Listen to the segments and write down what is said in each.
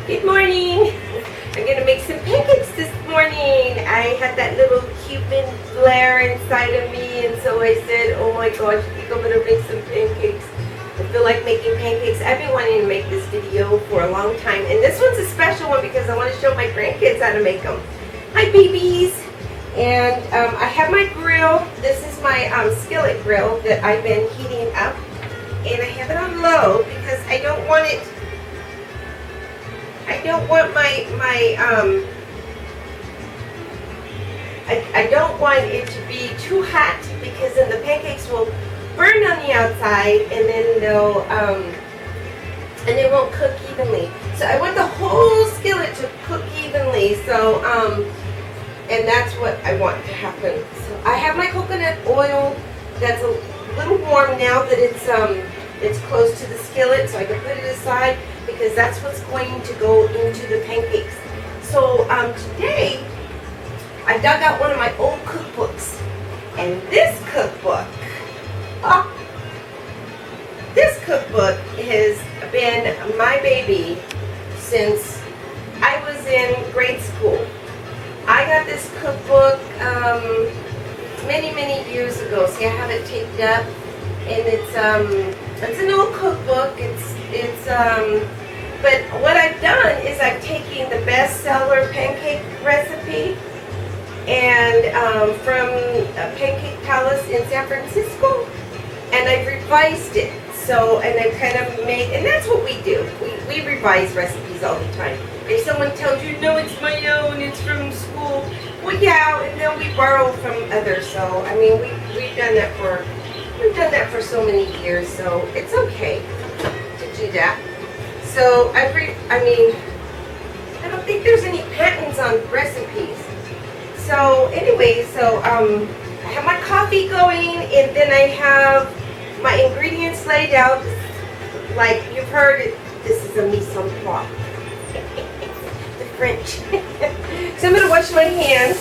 Good morning. I'm gonna make some pancakes this morning. I had that little Cuban flare inside of me, and so I said, oh my gosh, I think I'm gonna make some pancakes. I feel like making pancakes. I've been wanting to make this video for a long time, and this one's a special one because I want to show my grandkids how to make them. Hi babies. And I have my grill. This is my skillet grill that I've been heating up, and I have it on low because I don't want it. I don't want I don't want it to be too hot because then the pancakes will burn on the outside and then they'll and they won't cook evenly. So I want the whole skillet to cook evenly. So and that's what I want to happen. So I have my coconut oil that's a little warm now that it's close to the skillet, so I can put it aside because that's what's going to go into the pancakes. So today I dug out one of my old cookbooks, and this cookbook has been my baby since I was in grade school. I got this cookbook many years ago. See, I have it taped up, and it's an old cookbook. But what I've done is I've taken the bestseller pancake recipe and from Pancake Palace in San Francisco, and I've revised it. So, and I kind of made, and that's what we do. We revise recipes all the time. If someone tells you, no, it's my own, it's from school, well, yeah, and then we borrow from others. So, I mean, we've done that for so many years. So it's okay to do that. So I don't think there's any patents on recipes. So anyway, so I have my coffee going, and then I have my ingredients laid out. Like you've heard it, this is a mise en place. The French. So I'm gonna wash my hands.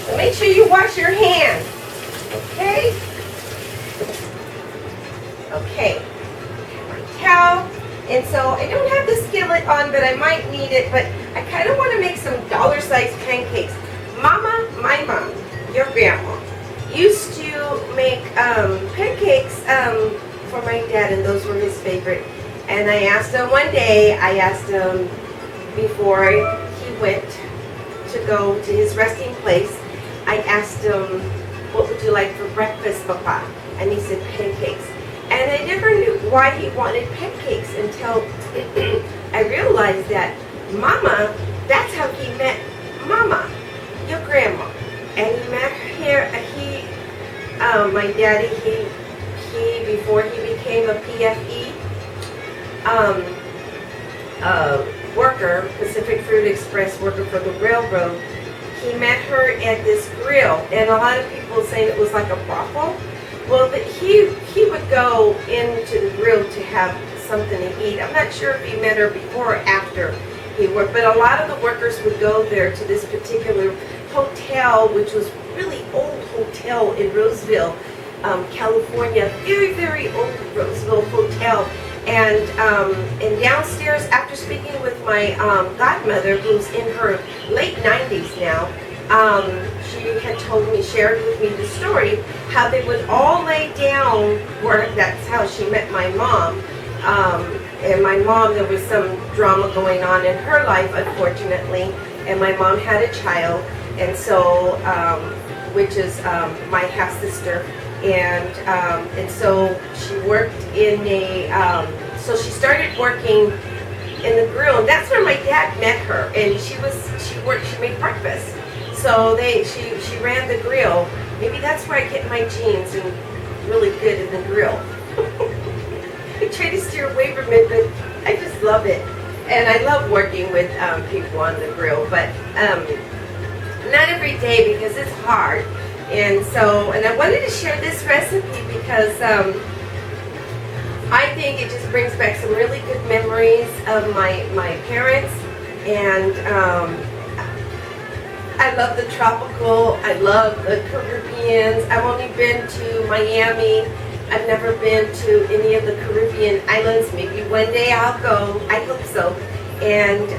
So make sure you wash your hands. Okay? Okay, my towel, and so I don't have the skillet on, but I might need it, but I kind of want to make some dollar-sized pancakes. My mom, your grandma, used to make pancakes for my dad, and those were his favorite. And I asked him one day, before he went to go to his resting place, I asked him, what would you like for breakfast, Papa? And he said, pancakes. And I never knew why he wanted pancakes until I realized that Mama, that's how he met Mama, your grandma. And he met her, my daddy, he before he became a PFE worker, Pacific Fruit Express worker for the railroad, he met her at this grill. And a lot of people say it was like a brothel. Well, but he would go into the grill to have something to eat. I'm not sure if he met her before or after he worked, but a lot of the workers would go there to this particular hotel, which was really old hotel in Roseville, California. Very old Roseville hotel. And downstairs, after speaking with my godmother, who's in her late 90s now, she had shared with me the story, how they would all lay down, that's how she met my mom. And my mom, there was some drama going on in her life, unfortunately, and my mom had a child, and so, which is my half-sister, and so she worked in so she started working in the grill, and that's where my dad met her, and she made breakfast. So she ran the grill. Maybe that's where I get my genes and really good in the grill. I try to steer away from it, but I just love it. And I love working with people on the grill, but not every day because it's hard. And so, and I wanted to share this recipe because I think it just brings back some really good memories of my parents. And I love the tropical, I love the Caribbeans. I've only been to Miami I've never been to any of the Caribbean islands. Maybe one day I'll go. I hope so. And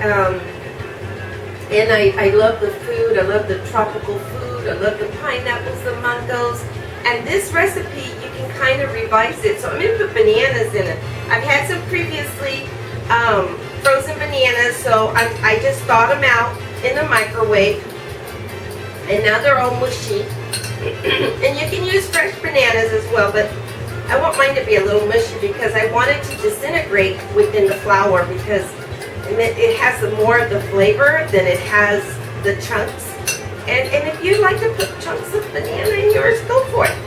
I love the food. I love the tropical food. I love the pineapples, the mangoes. And this recipe, you can kind of revise it. So I'm going to put bananas in it. I've had some previously frozen bananas, so I just thawed them out in the microwave. And now they're all mushy. And you can use fresh bananas as well, but I want mine to be a little mushy because I want it to disintegrate within the flour, because it has more of the flavor than it has the chunks. And if you'd like to put chunks of banana in yours, go for it.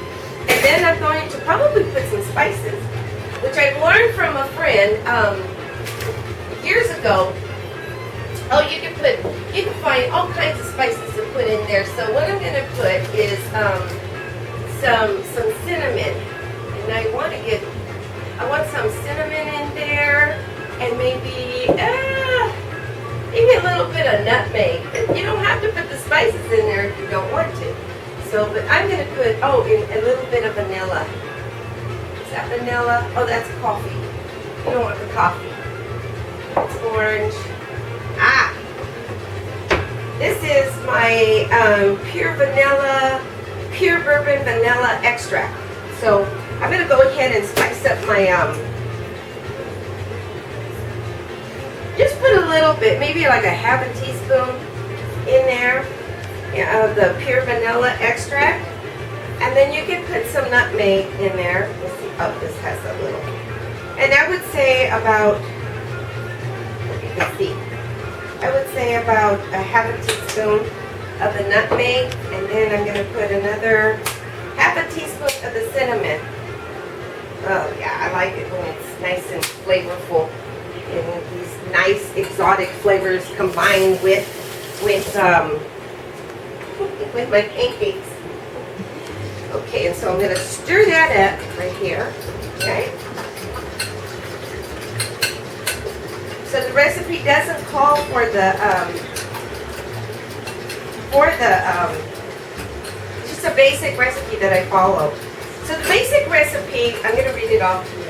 And then I'm going to probably put some spices, which I learned from a friend years ago. Oh, you can find all kinds of spices to put in there. So what I'm going to put is some cinnamon, and I want some cinnamon in there, and maybe a little bit of nutmeg. You don't have to put the spices in there if you don't want to. So, but I'm going to put in a little bit of vanilla. Is that vanilla? Oh, that's coffee. You don't want the coffee. It's orange. This is my pure bourbon vanilla extract. So I'm going to go ahead and spice up my, just put a little bit, maybe like a half a teaspoon in there of the pure vanilla extract. And then you can put some nutmeg in there. Let's see, oh, this has a little. And I would say about, you can see, I would say about a half a teaspoon of the nutmeg, and then I'm going to put another half a teaspoon of the cinnamon. Oh yeah, I like it when it's nice and flavorful, and these nice exotic flavors combined with my pancakes. Okay, and so I'm going to stir that up right here. Okay. So the recipe doesn't call for it's just a basic recipe that I follow. So the basic recipe, I'm going to read it off to you.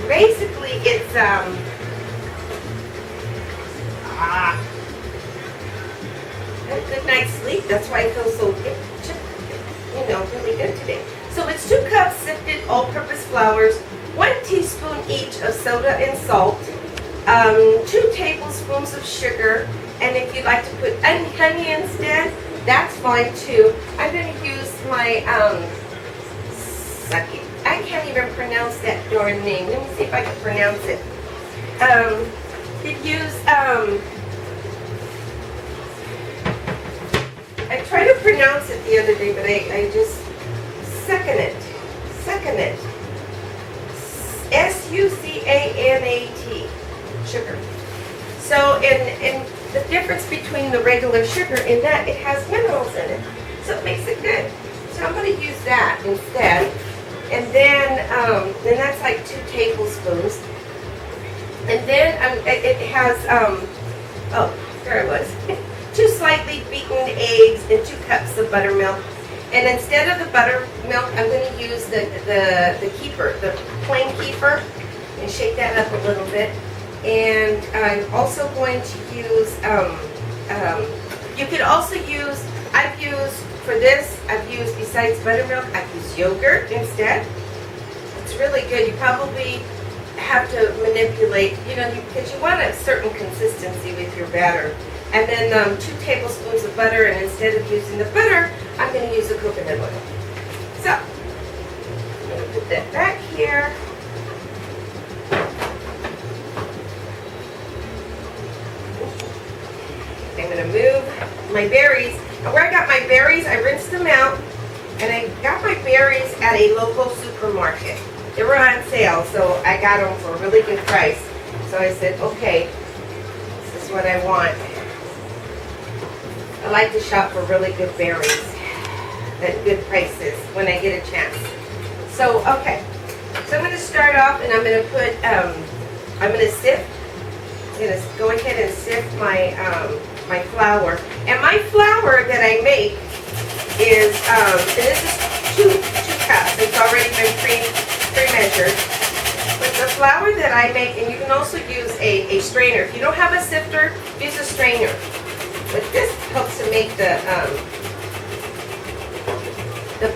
Basically, it's I had a good night's sleep. That's why I feel so really good today. So it's 2 cups sifted all-purpose flours, 1 teaspoon each of soda and salt, 2 tablespoons of sugar, and if you'd like to put honey instead, that's fine too. I'm going to use my, I can't even pronounce that darn name. Let me see if I can pronounce it. You'd use, I tried to pronounce it the other day, but I just second it. S-U-C-A-N-A-T, sugar. So, and the difference between the regular sugar in that it has minerals in it, so it makes it good. So I'm going to use that instead, and then that's like 2 tablespoons, and then it has oh, there it was, 2 slightly beaten eggs and 2 cups of buttermilk. And instead of the buttermilk, I'm going to use the kefir, the plain kefir, and shake that up a little bit. And I'm also going to use, you could also use, I've used besides buttermilk, I've used yogurt instead. It's really good. You probably have to manipulate, because you want a certain consistency with your batter. And then 2 tablespoons of butter, and instead of using the butter, I'm going to use the coconut oil. So, I'm going to put that back here. I'm going to move my berries. And where I got my berries, I rinsed them out, and I got my berries at a local supermarket. They were on sale, so I got them for a really good price. So I said, okay, this is what I want. I like to shop for really good berries at good prices when I get a chance. So, okay. So I'm going to start off, and I'm going to put, I'm going to sift. I'm going to go ahead and sift my my flour. And my flour that I make is, and this is cups. It's already been pre-measured. But the flour that I make, and you can also use a strainer. If you don't have a sifter, use a strainer. But this helps to make the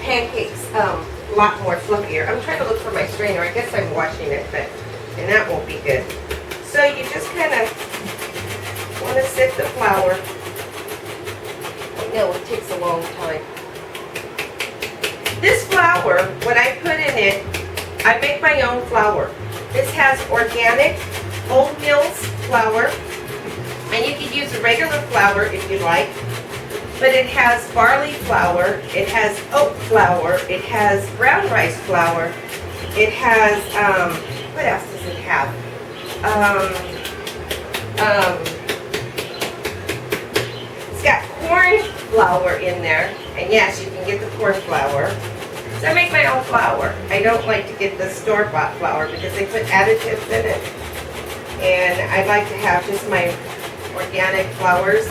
pancakes a lot more fluffier. I'm trying to look for my strainer. I guess I'm washing it, and that won't be good. So you just kind of want to sift the flour. I know it takes a long time. This flour, what I put in it, I make my own flour. This has organic oatmeal flour, and you can use a regular flour if you like, but it has barley flour, it has oat flour, it has brown rice flour, it has, what else does it have? It's got corn flour in there, and yes, you can get the corn flour. So I make my own flour. I don't like to get the store-bought flour because they put additives in it. And I like to have just my organic flours.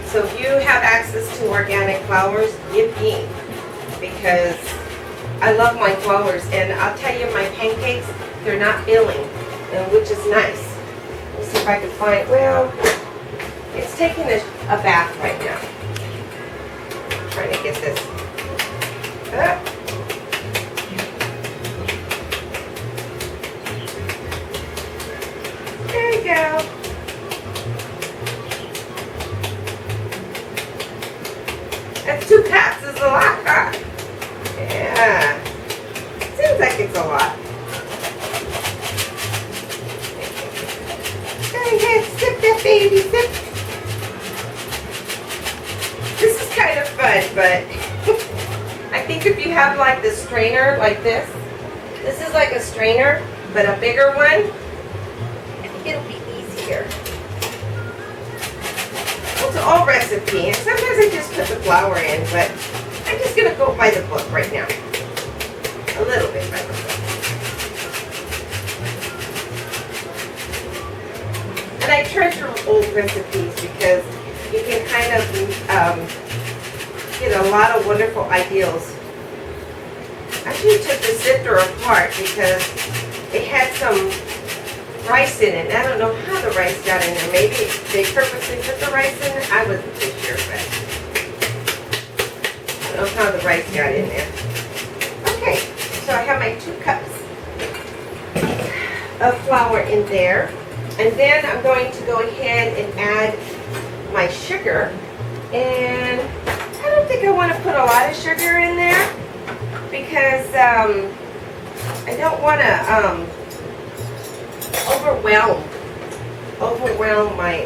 So if you have access to organic flours, give me. Because I love my flours. And I'll tell you, my pancakes, they're not filling, which is nice. Let's see if I can find, well, it's taking a bath right now. I'm trying to get this up. There you go. That's 2 cups is a lot, huh? Yeah. Seems like it's a lot. Go ahead, sip that baby, sip. This is kind of fun, but I think if you have like the strainer like this is like a strainer, but a bigger one, it'll be easier. Well, it's all recipe, and sometimes I just put the flour in, but I'm just going to go by the book right now. A little bit by the book. And I treasure old recipes because you can kind of get a lot of wonderful ideas. I actually took the sifter apart because it had some rice in it. I don't know how the rice got in there. Maybe they purposely put the rice in there. I wasn't too sure, but I don't know how the rice got in there. Okay, so I have my 2 cups of flour in there. And then I'm going to go ahead and add my sugar. And I don't think I want to put a lot of sugar in there because I don't want to overwhelm my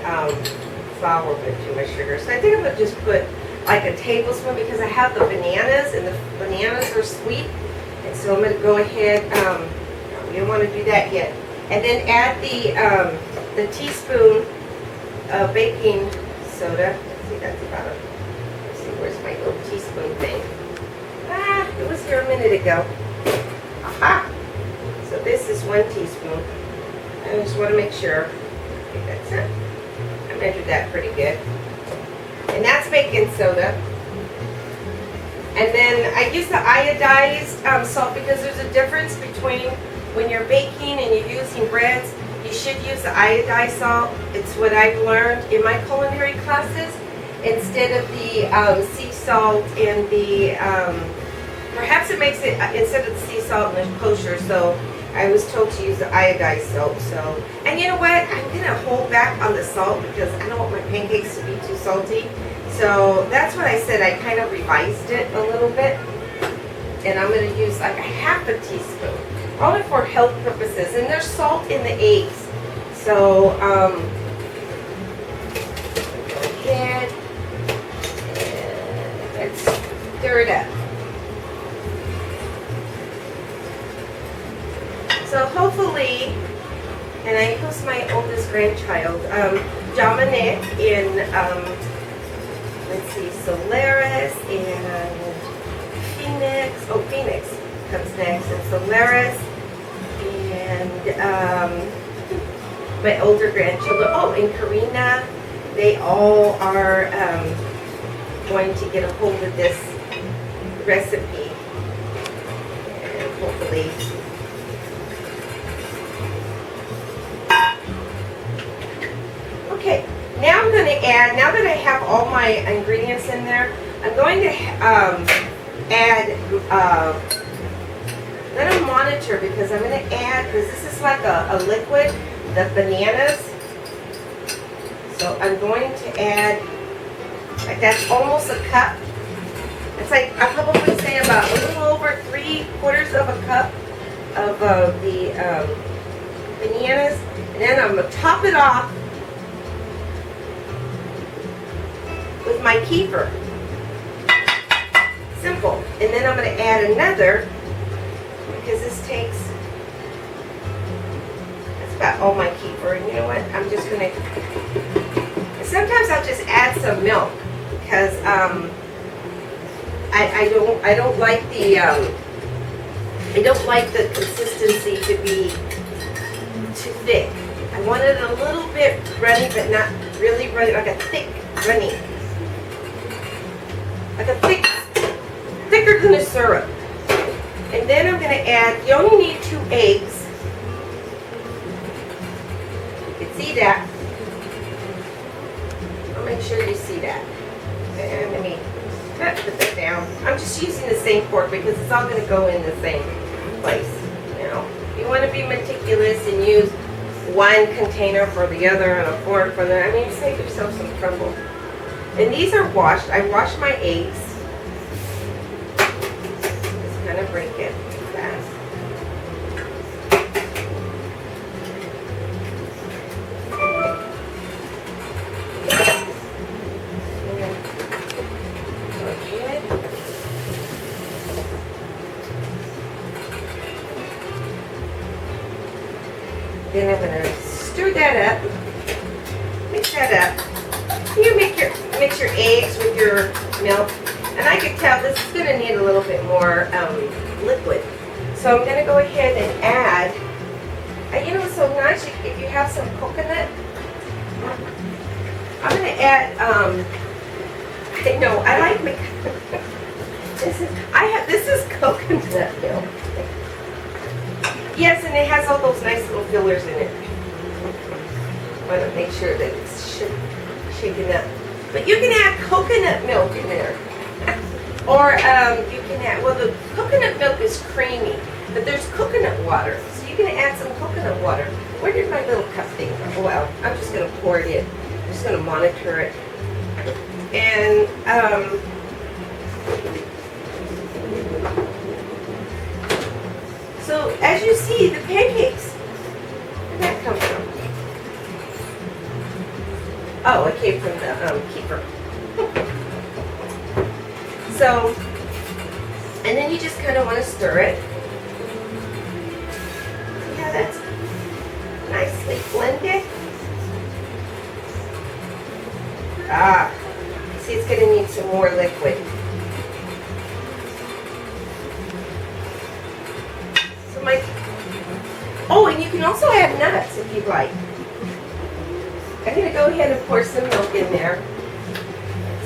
flour with too much sugar. So I think I'm going to just put like a tablespoon because I have the bananas and the bananas are sweet. And so I'm going to go ahead, we don't want to do that yet. And then add the teaspoon of baking soda. Let's see, that's about it. Let's see, where's my little teaspoon thing? Ah, it was here a minute ago. Aha! So this is 1 teaspoon. I just want to make sure. Okay, that's it. I measured that pretty good. And that's baking soda. And then I use the iodized salt because there's a difference between when you're baking and you're using breads, you should use the iodized salt. It's what I've learned in my culinary classes instead of the sea salt and the, perhaps it makes it, instead of the sea salt and the kosher, so I was told to use the iodized salt. So, and you know what? I'm going to hold back on the salt because I don't want my pancakes to be too salty. So that's what I said. I kind of revised it a little bit. And I'm going to use like a half a teaspoon. Only for health purposes. And there's salt in the eggs. So, go ahead and let's stir it up. So hopefully, and I host my oldest grandchild, Dominic in, let's see, Solaris and Phoenix. Oh, Phoenix comes next, and Solaris and my older grandchildren. Oh, and Karina. They all are going to get a hold of this recipe. hopefully. Okay, now I'm going to add, now that I have all my ingredients in there, I'm going to add, I'm going to monitor because I'm going to add, because this is like a liquid, the bananas. So I'm going to add, like that's almost a cup. It's like, I probably say about a little over 3/4 of a cup of the bananas. And then I'm going to top it off with my kefir. Simple. And then I'm going to add another, because this takes, that's about all my kefir. And you know what? I'm just going to, sometimes I'll just add some milk, because I don't like the consistency to be too thick. I want it a little bit runny, but not really runny, like a thick runny. Like a thicker than a syrup. And then I'm going to add, you only need 2 eggs. You can see that. I'll make sure you see that. And let me put that down. I'm just using the same fork because it's all going to go in the same place. Now, if you want to be meticulous and use one container for the other and a fork for the, I mean, save yourself some trouble. And these are washed. I washed my eggs. Just kind of break it fast. Then I'm going to stir that up, mix that up. You mix your eggs with your milk, and I can tell this is going to need a little bit more liquid. So I'm going to go ahead and add, you know what's so nice, if you have some coconut, I'm going to add, I like this is coconut milk. Yes, and it has all those nice little fillers in it. I want to make sure that it's shaken up. But you can add coconut milk in there. Or you can add, well, the coconut milk is creamy, but there's coconut water. So you can add some coconut water. Where did my little cup thing go? Oh, well, I'm just going to pour it in. I'm just going to monitor it. And, so, as you see, the pancakes, where did that come from? Oh, it came from the kefir. So, and then you just kind of want to stir it. See how that's nicely blended? Ah, see, it's going to need some more liquid. Oh, and you can also add nuts if you'd like. I'm going to go ahead and pour some milk in there.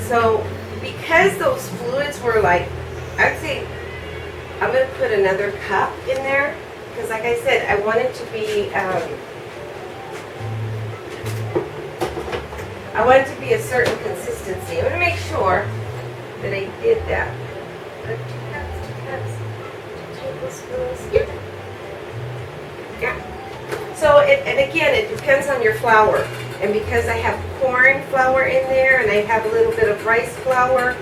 So, because those fluids were like, I'd say I'm going to put another cup in there. Because like I said, I want it to be, I want it to be a certain consistency. I'm going to make sure that I did that. 2 cups, 2 tablespoons. Yep. Yeah. So, and again, it depends on your flour. And because I have corn flour in there and I have a little bit of rice flour,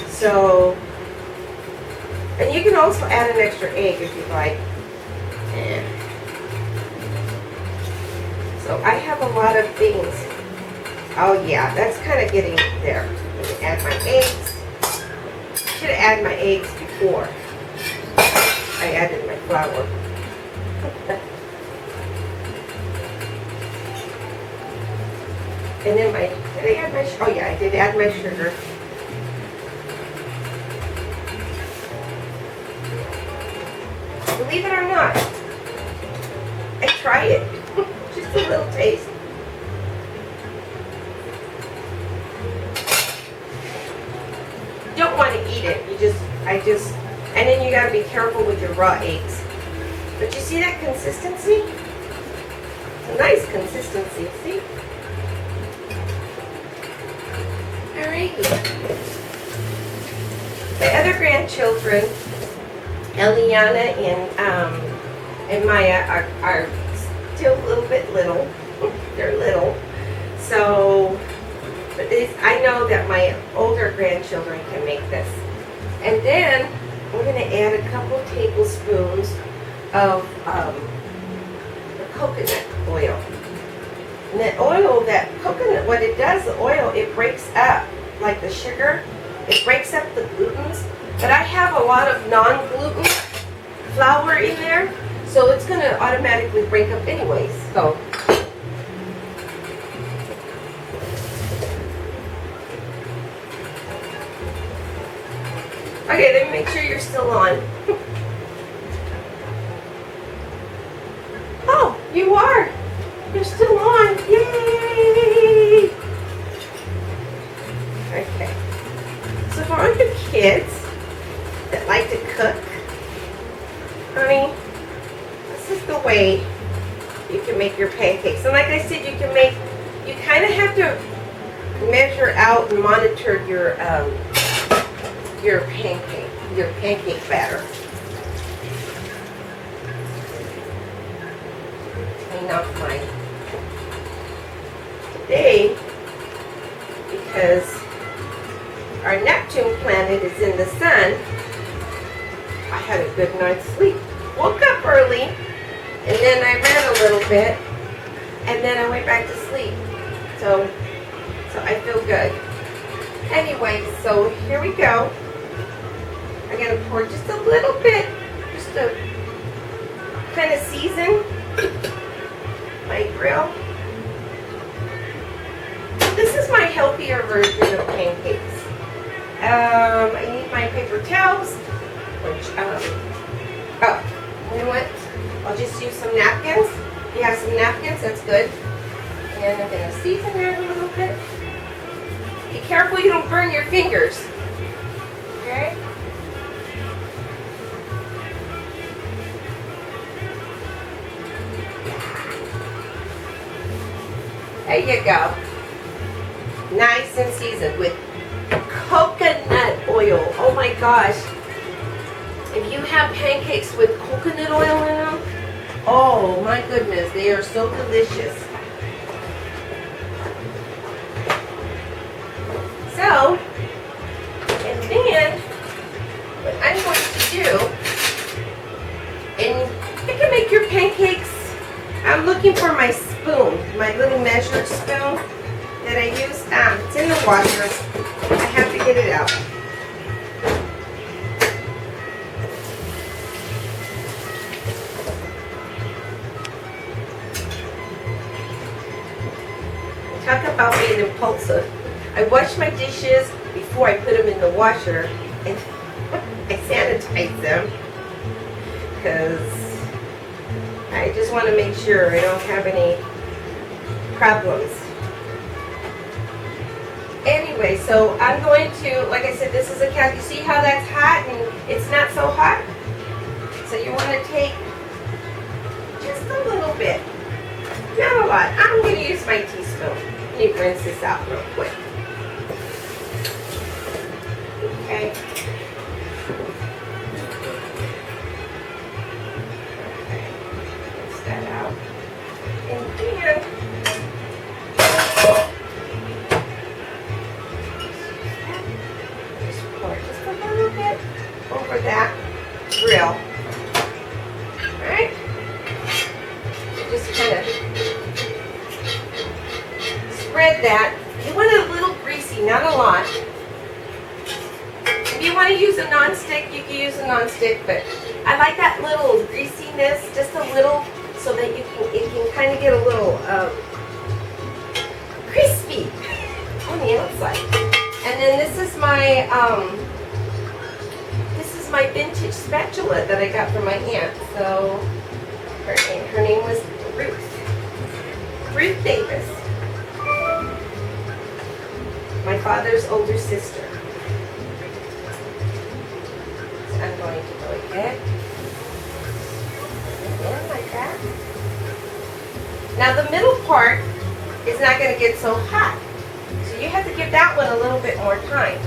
so, and you can also add an extra egg if you'd like. So I have a lot of things. Oh yeah, that's kind of getting there. I'm going to add my eggs. I should have added my eggs before I added my flour. And then did I add my, oh yeah, I did add my sugar. Believe it or not, I tried it. Just a little taste. You don't want to eat it. And then you got to be careful with your raw eggs. But you see that consistency? It's a nice consistency, see? Alrighty. My other grandchildren, Eliana and Maya, are still a little bit little. They're little. So, but I know that my older grandchildren can make this. And then we're going to add a couple tablespoons of the coconut oil. And that oil, that coconut, what it does, the oil, it breaks up, like the sugar, it breaks up the glutens. But I have a lot of non-gluten flour in there, so it's going to automatically break up anyways. So, okay, then make sure you're still on. Oh, you are. You're still on. Yay! Okay. So for all you kids that like to cook, honey, this is the way you can make your pancakes. And like I said, you kind of have to measure out and monitor your pancake batter. Clean off mine today because our Neptune planet is in the sun. I had a good night's sleep. Woke up early, and then I read a little bit, and then I went back to sleep. So I feel good. Anyway, so here we go. I'm going to pour just a little bit, just to kind of season my grill. This is my healthier version of pancakes. I need my paper towels, which, you know what? I'll just use some napkins. If you have some napkins, that's good. And I'm going to season it a little bit. Be careful you don't burn your fingers. Okay? There you go. Nice and seasoned with coconut oil. Oh my gosh. If you have pancakes with coconut oil in them, oh my goodness, they are so delicious. So, and then what I'm going to do, and you can make your pancakes. I'm looking for my spoon, my little measured spoon that I use. It's in the washer. I have to get it out. Talk about being impulsive. I wash my dishes before I put them in the washer, and I sanitize them because I just want to make sure I don't have any problems. Anyway, so I'm going to, like I said, this is a cast. You see how that's hot and it's not so hot? So you want to take just a little bit. Not a lot. I'm going to use my teaspoon. Let me rinse this out real quick. Okay. Rinse that out. And then just pour just a little bit over that grill. Alright? Just kind of spread that. You want it a little greasy, not a lot. If you want to use a non-stick, you can use a non-stick, but I like that little greasiness, just a little, so that it can kind of get a little crispy on the outside. And then this is my vintage spatula that I got from my aunt. So her name was Ruth Davis, my father's older sister. So I'm going to go ahead and Now the middle part is not going to get so hot. So you have to give that one a little bit more time.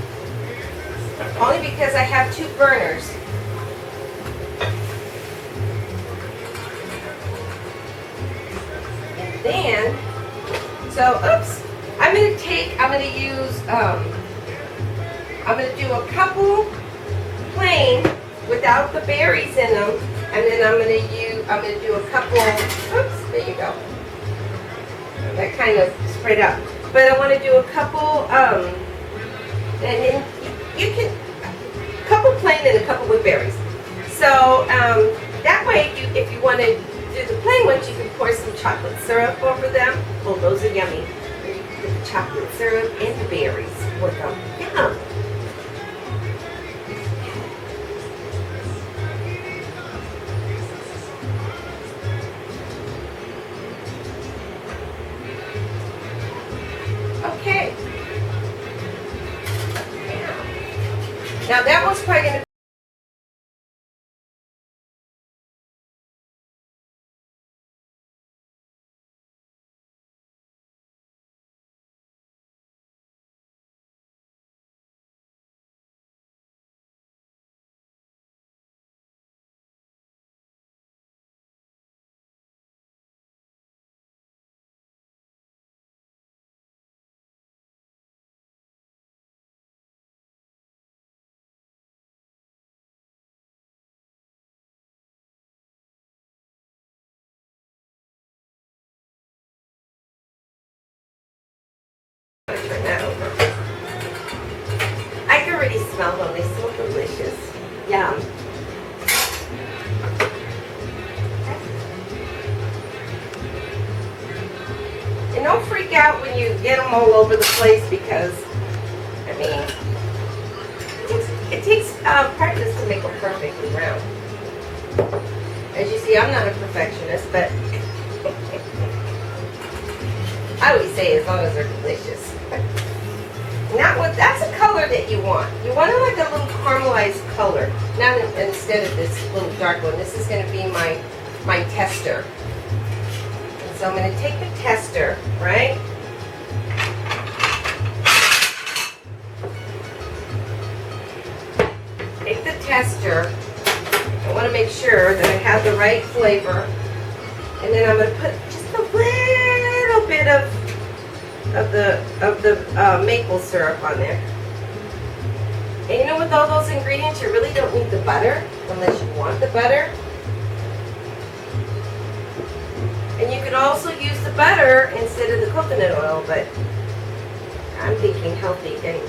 Only because I have 2 burners. And then, oops, I'm going to use, I'm going to do a couple plain without the berries in them, and then I'm going to do a couple, oops, there you go. That kind of spread out. But I want to do a couple, and then you can, a couple plain and a couple with berries. So that way, if you want to do the plain ones, you can pour some chocolate syrup over them. Oh, those are yummy. You can put the chocolate syrup and the berries with them. Yum. Okay. Now that one's probably going to turn that over. I can already smell them. They smell delicious. Yum. And don't freak out when you get them all over the place because, I mean, it takes practice to make them perfectly round. As you see, I'm not a perfectionist, but I always say as long as they're delicious. Now, that's a color that you want. You want it like a little caramelized color, not instead of this little dark one. This is going to be my tester. And so I'm going to take the tester, right? Take the tester. I want to make sure that I have the right flavor. And then I'm going to put just a little bit of the maple syrup on there. And you know, with all those ingredients, you really don't need the butter unless you want the butter. And you could also use the butter instead of the coconut oil, but I'm thinking healthy. And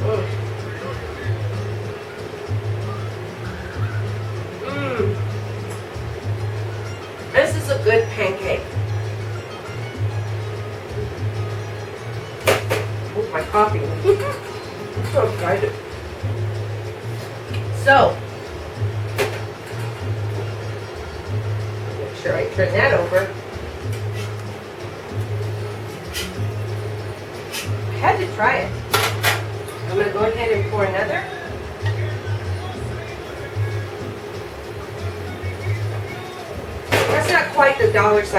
this is a good pancake. Oh, my coffee. I'm so excited. So, make sure I turn that over. I had to try it. I'm going to go ahead and pour another. That's not quite the dollar size